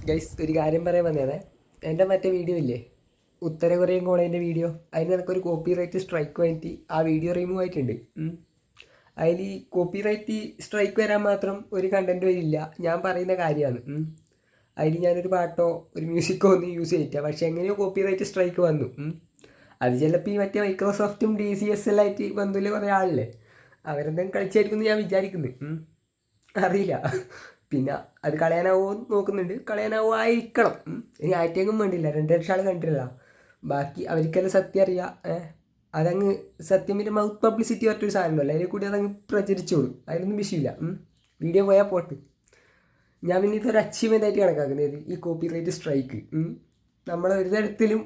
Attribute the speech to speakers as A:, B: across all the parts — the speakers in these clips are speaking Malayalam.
A: ഗൈസ് ഒരു കാര്യം പറയാൻ വന്നേ. എൻ്റെ മറ്റേ വീഡിയോ ഇല്ലേ, ഉത്തര കൊറിയൻ കോളേജിൻ്റെ വീഡിയോ, അതിന് എനിക്കൊരു കോപ്പി റൈറ്റ് സ്ട്രൈക്ക് വേണ്ടി ആ വീഡിയോ റിമൂവ് ആയിട്ടുണ്ട്. അതിൽ ഈ കോപ്പി റൈറ്റ് സ്ട്രൈക്ക് വരാൻ മാത്രം ഒരു കണ്ടൻറ് വരില്ല, ഞാൻ പറയുന്ന കാര്യമാണ്. അതിൽ ഞാനൊരു പാട്ടോ ഒരു മ്യൂസിക്കോ ഒന്നും യൂസ് ചെയ്തില്ല, പക്ഷേ എങ്ങനെയോ കോപ്പി റൈറ്റ് സ്ട്രൈക്ക് വന്നു. അത് ചിലപ്പോൾ ഈ മറ്റേ മൈക്രോസോഫ്റ്റും DCSL ആയിട്ട് ബന്ധുവിൽ കുറേ ആളില്ലേ, അവരെന്തെങ്കിലും കളിച്ചായിരിക്കും എന്ന് ഞാൻ വിചാരിക്കുന്നു. അറിയില്ല. പിന്നെ അത് കളയാനാവോ നോക്കുന്നുണ്ട്, കളയാനാവോ ആയിരിക്കണം. ഇനി ആയിട്ടേക്കും വേണ്ടില്ല, 2 ആൾ കണ്ടില്ല. ബാക്കി അവർക്കെല്ലാം സത്യം അറിയാം. അതങ്ങ് സത്യം പിന്നെ മൗത്ത് പബ്ലിസിറ്റി പറഞ്ഞൊരു സാധനമല്ലോ, അതിൽ കൂടി അതങ്ങ് പ്രചരിച്ചോളൂ, അതിലൊന്നും വിഷയമില്ല. വീഡിയോ പോയാൽ പോട്ട്. ഞാൻ പിന്നെ ഇതൊരു അച്ചീവ്മെൻ്റ് ആയിട്ട് കണക്കാക്കുന്നത് ഈ കോപ്പി റൈറ്റ് സ്ട്രൈക്ക്. നമ്മളെ ഒരു തരത്തിലും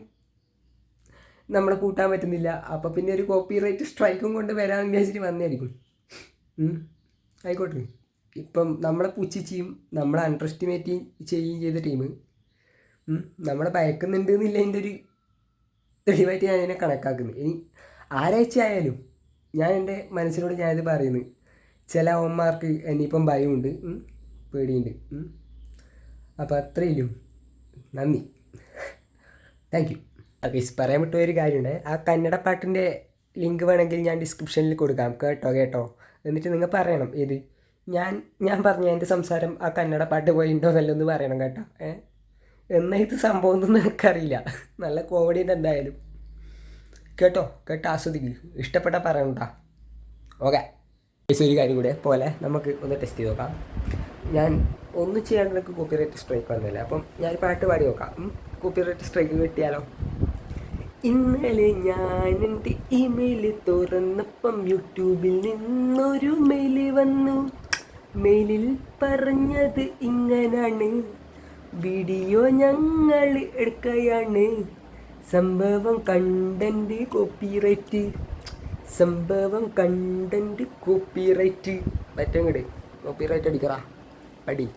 A: നമ്മളെ കൂട്ടാൻ പറ്റുന്നില്ല. അപ്പോൾ പിന്നെ ഒരു കോപ്പി റൈറ്റ് സ്ട്രൈക്കും കൊണ്ട് വരാമെന്ന് വിചാരിച്ചിട്ട് വന്നതായിരിക്കും. ആയിക്കോട്ടെ. ഇപ്പം നമ്മളെ പുച്ഛിച്ചും നമ്മളെ അണ്ടർ എസ്റ്റിമേറ്റ് ചെയ്യുകയും ചെയ്ത ടീം നമ്മളെ ഭയക്കുന്നുണ്ട് എന്നില്ല എൻ്റെ ഒരു തെളിവായിട്ട് ഞാൻ അതിനെ കണക്കാക്കുന്നു. ഇനി ആരാഴ്ചയായാലും ഞാൻ എൻ്റെ മനസ്സിനോട് ഞാനിത് പറയുന്നു, ചില അവന്മാർക്ക് എന്നിപ്പം ഭയമുണ്ട്, പേടിയുണ്ട്. അപ്പോൾ അത്രയിലും നന്ദി, താങ്ക് യു. അപ്പോൾ പറയാൻ വിട്ട ഒരു കാര്യമുണ്ട്, ആ കന്നഡ പാട്ടിൻ്റെ ലിങ്ക് വേണമെങ്കിൽ ഞാൻ ഡിസ്ക്രിപ്ഷനിൽ കൊടുക്കാം. കേട്ടോ. എന്നിട്ട് നിങ്ങൾ പറയണം ഏത് ഞാൻ പറഞ്ഞ എൻ്റെ സംസാരം ആ കന്നഡ പാട്ട് പോയിട്ടോ എന്നല്ലൊന്ന് പറയണം കേട്ടോ. എന്നാൽ ഇത് സംഭവം ഒന്നും എനിക്കറിയില്ല, നല്ല കോമഡിൻ്റെ എന്തായാലും. കേട്ടോ ആസ്വദിക്കും, ഇഷ്ടപ്പെട്ടാൽ പറയണം കേട്ടോ. ഓക്കെ. ഒരു കാര്യം കൂടെ പോലെ നമുക്ക് ഒന്ന് ടെസ്റ്റ് ചെയ്ത് നോക്കാം. ഞാൻ ഒന്നും ചെയ്യാണ്ട് എനിക്ക് കോപ്പി റൈറ്റ് സ്ട്രൈക്ക് വന്നില്ല, അപ്പം ഞാൻ പാട്ട് പാടി നോക്കാം. കോപ്പി റൈറ്റ് സ്ട്രൈക്ക് കിട്ടിയാലോ? ഇന്നലെ ഞാൻ എൻ്റെ ഇമെയിൽ തുറന്നപ്പം യൂട്യൂബിൽ നിന്നൊരു മെയിൽ വന്നു. മെയിലിൽ പറഞ്ഞത് ഇങ്ങനാണ്, വീഡിയോ ഞങ്ങൾ എടുക്കുകയാണ്, സംഭവം കണ്ടന്റ് കോപ്പിറൈറ്റ്, സംഭവം കണ്ടന്റ് കോപ്പിറൈറ്റ്. പറ്റും ഇങ്ങോട്ട് കോപ്പിറൈറ്റ് അടിക്കറാ അടി.